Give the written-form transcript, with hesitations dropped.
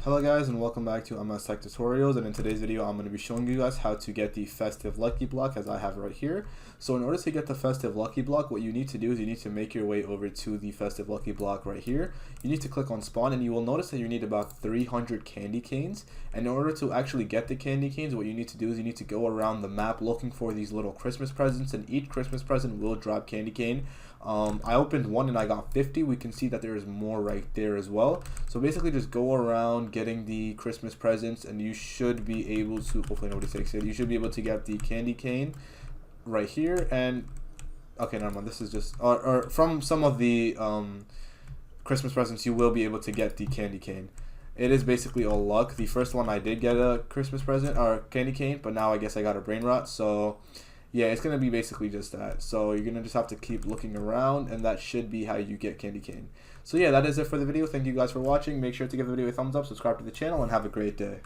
Hello guys, and welcome back to MS Tech Tutorials, and in today's video I'm going to be showing you guys how to get the Festive Lucky Block as I have right here. So in order to get the Festive Lucky Block, what you need to do is you need to make your way over to the Festive Lucky Block right here. You need to click on spawn, and you will notice that you need about 300 candy canes. And in order to actually get the candy canes, what you need to do is you need to go around the map looking for these little Christmas presents, and each Christmas present will drop candy cane. I opened one and I got 50. We can see that there is more right there as well. So basically just go around getting the Christmas presents, and you should be able to, hopefully nobody takes it, you should be able to get the candy cane right here. And okay, never mind, this is just or from some of the Christmas presents you will be able to get the candy cane. It is basically all luck. The first one I did get a Christmas present or candy cane, but now I guess I got a Brainrot. So yeah, it's going to be basically just that. So you're going to just have to keep looking around, and that should be how you get candy cane. So yeah, that is it for the video. Thank you guys for watching. Make sure to give the video a thumbs up, subscribe to the channel, and have a great day.